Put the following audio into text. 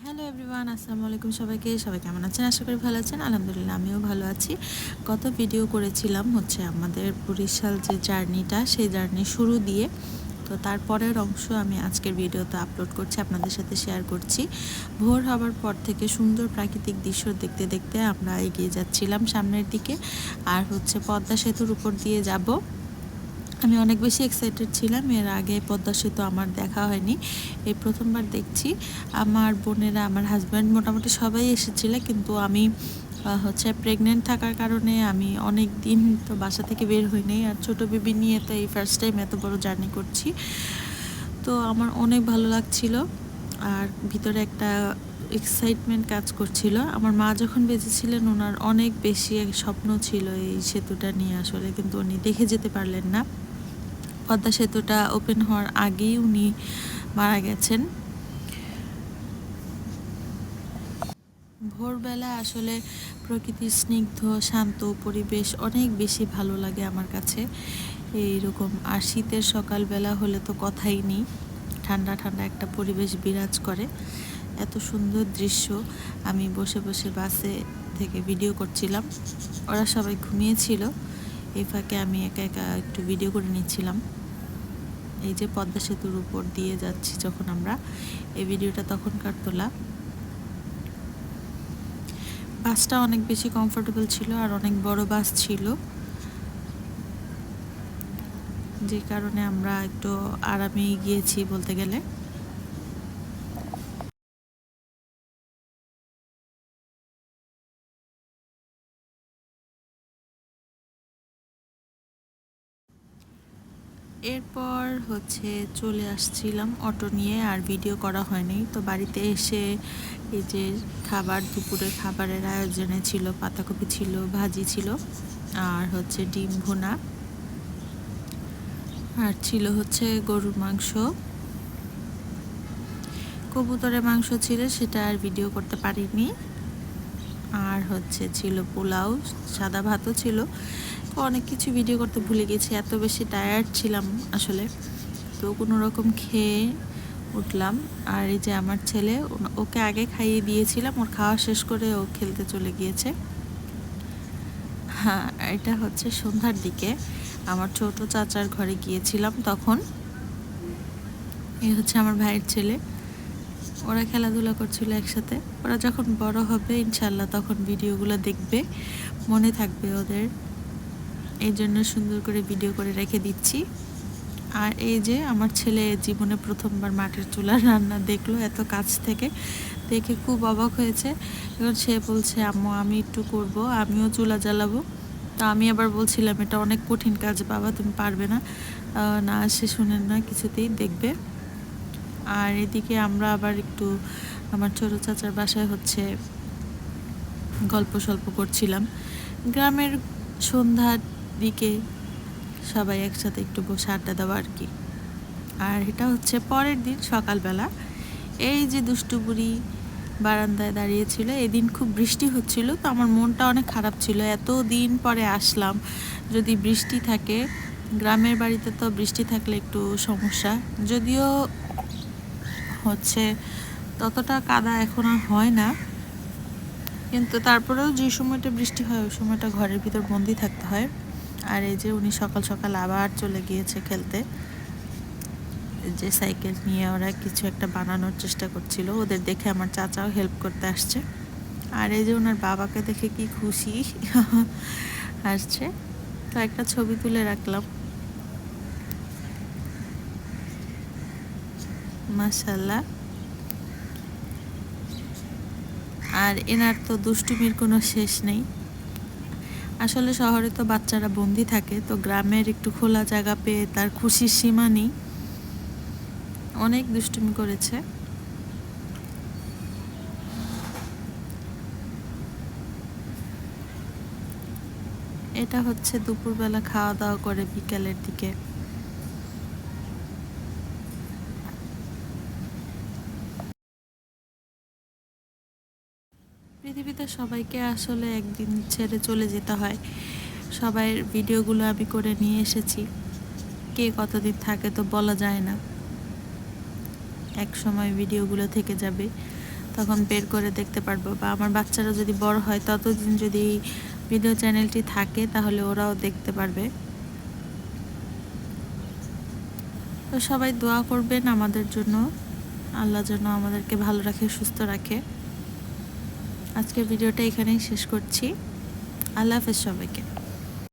Hello everyone, আসসালামু আলাইকুম। সবাই কেমন আছেন? আশা করি ভালো আছেন। আলহামদুলিল্লাহ আমিও ভালো আছি। গত ভিডিও করেছিলাম হচ্ছে আমাদের বরিশাল যে জার্নিটা, সেই জার্নি শুরু দিয়ে, তো তারপরের অংশ আমি আজকের ভিডিওতে আপলোড করছি, আপনাদের সাথে শেয়ার করছি। ভোর হওয়ার পর থেকে সুন্দর প্রাকৃতিক দৃশ্য দেখতে দেখতে আমরা এগিয়ে যাচ্ছিলাম সামনের দিকে। আর হচ্ছে পদ্মা সেতুর উপর দিয়ে যাব। আমি অনেক বেশি এক্সাইটেড ছিলাম। এর আগে পদ্মা সেতু আমার দেখা হয়নি, এই প্রথমবার দেখছি। আমার বোনেরা, আমার হাজব্যান্ড, মোটামুটি সবাই এসেছিল, কিন্তু আমি হচ্ছে প্রেগনেন্ট থাকার কারণে আমি অনেক দিন তো বাসা থেকে বের হই নাই। আর ছোটো বেবি নিয়ে তো এই ফার্স্ট টাইম এত বড় জার্নি করছি, তো আমার অনেক ভালো লাগছিল। আর ভিতরে একটা এক্সাইটমেন্ট কাজ করছিল। আমার মা যখন বেঁচে ছিলেন, ওনার অনেক বেশি স্বপ্ন ছিল এই সেতুটা নিয়ে আসলে, কিন্তু উনি দেখে যেতে পারলেন না। পদ্মা সেতুটা ওপেন হওয়ার আগেই উনি মারা গেছেন। ভোরবেলা আসলে প্রকৃতির স্নিগ্ধ শান্ত পরিবেশ অনেক বেশি ভালো লাগে আমার কাছে এইরকম। আর শীতের সকালবেলা হলে তো কথাই নেই, ঠান্ডা ঠান্ডা একটা পরিবেশ বিরাজ করে। এত সুন্দর দৃশ্য। আমি বসে বসে বাসে থেকে ভিডিও করছিলাম, ওরা সবাই ঘুমিয়েছিল। এই ফাঁকে আমি একা একা একটু ভিডিও করে নিচ্ছিলাম। এই যে পদ্মা সেতুর উপর দিয়ে যাচ্ছি যখন আমরা, এই ভিডিওটা তখনকার তোলা। বাসটা অনেক বেশি কমফোর্টেবল ছিল আর অনেক বড় বাস ছিল, যে কারণে আমরা একটু আরামেই গিয়েছি বলতে গেলে। এরপর হচ্ছে চলে আসছিলাম অটো নিয়ে, আর ভিডিও করা হয়নি। তো বাড়িতে এসে এই যে খাবার, দুপুরের খাবারের আয়োজনে ছিল পাতাকপি ছিল, ভাজি ছিল, আর হচ্ছে ডিম ভুনা, আর ছিল হচ্ছে গরুর মাংস, কবুতরের মাংস ছিল, সেটা আর ভিডিও করতে পারিনি। আর হচ্ছে ছিল পোলাও, সাদা ভাতও ছিল। অনেক কিছু ভিডিও করতে ভুলে গেছি, এত বেশি টায়ার্ড ছিলাম আসলে। তো কোনো রকম খেয়ে উঠলাম। আর এই যে আমার ছেলে, ওকে আগে খাইয়ে দিয়েছিলাম, ওর খাওয়া শেষ করে ও খেলতে চলে গিয়েছে। হ্যাঁ, এটা হচ্ছে সন্ধ্যার দিকে আমার ছোট চাচার ঘরে গিয়েছিলাম তখন। এই হচ্ছে আমার ভাইয়ের ছেলে, ওরা খেলাধুলা করছিল একসাথে। ওরা যখন বড় হবে ইনশাল্লাহ তখন ভিডিওগুলো দেখবে, মনে থাকবে ওদের, এই জন্য সুন্দর করে ভিডিও করে রেখে দিচ্ছি। আর এই যে আমার ছেলে জীবনে প্রথমবার মাটির চুলার রান্না দেখলো এত কাছ থেকে, দেখে খুব অবাক হয়েছে। এখন সে বলছে, আম্মু আমি একটু করব, আমিও চুলা জ্বালাবো। তো আমি আবার বলছিলাম এটা অনেক কঠিন কাজ বাবা, তুমি পারবে না। না, সে শুনেন না কিছুতেই, দেখবে। আর এদিকে আমরা আবার একটু আমার ছোট চাচার বাসায় হচ্ছে গল্প সল্প করছিলাম। গ্রামের সন্ধ্যার দিকে সবাই একসাথে একটু বসে আড্ডা দেওয়া আর কি। আর এটা হচ্ছে পরের দিন সকালবেলা। এই যে দুষ্টু বুড়ি বারান্দায় দাঁড়িয়েছিল, এদিন খুব বৃষ্টি হচ্ছিল, তো আমার মনটা অনেক খারাপ ছিল। এত দিন পরে আসলাম, যদি বৃষ্টি থাকে, গ্রামের বাড়িতে তো বৃষ্টি থাকলে একটু সমস্যা। যদিও হচ্ছে ততটা কাদা এখন আর হয় না, কিন্তু তারপরেও যে সময়টা বৃষ্টি হয় ওই সময়টা ঘরের ভিতর বন্দি থাকতে হয়। আর এই যে উনি সকাল সকাল আবার চলে গিয়েছে খেলতে। যে সাইকেল নিয়ে ওরা কিছু একটা বানানোর চেষ্টা করছিল, ওদের দেখে আমার চাচাও হেল্প করতে আসছে। আর এই যে ওনার বাবাকে দেখে কি খুশি আসছে। তো একটা ছবি তুলে রাখলাম, মাশাল্লাহ। আর এনার তো দুষ্টুমির কোনো শেষ নেই। আসলে শহরে তো বাচ্চারা বন্দি থাকে, তো গ্রামের একটু খোলা জায়গা পেয়ে তার খুশির সীমা নেই, অনেক দুষ্টুমি করেছে। এটা হচ্ছে দুপুরবেলা খাওয়া দাওয়া করে বিকালের দিকে। পৃথিবীতে সবাইকে আসলে একদিন ছেড়ে চলে যেতে হয়। সবাই ভিডিওগুলো আমি করে নিয়ে এসেছি, কে কতদিন থাকে তো বলা যায় না, এক সময় ভিডিওগুলো থেকে যাবে। তখন বের করে দেখতে পারবো, বা আমার বাচ্চারা যদি বড় হয় ততদিন যদি ভিডিও চ্যানেলটি থাকে তাহলে ওরাও দেখতে পারবে। তো সবাই দোয়া করবেন আমাদের জন্য, আল্লাহ যেন আমাদেরকে ভালো রাখে, সুস্থ রাখে। আজকের ভিডিওটা এখানেই শেষ করছি। আল্লাহ হাফেজ সবাইকে।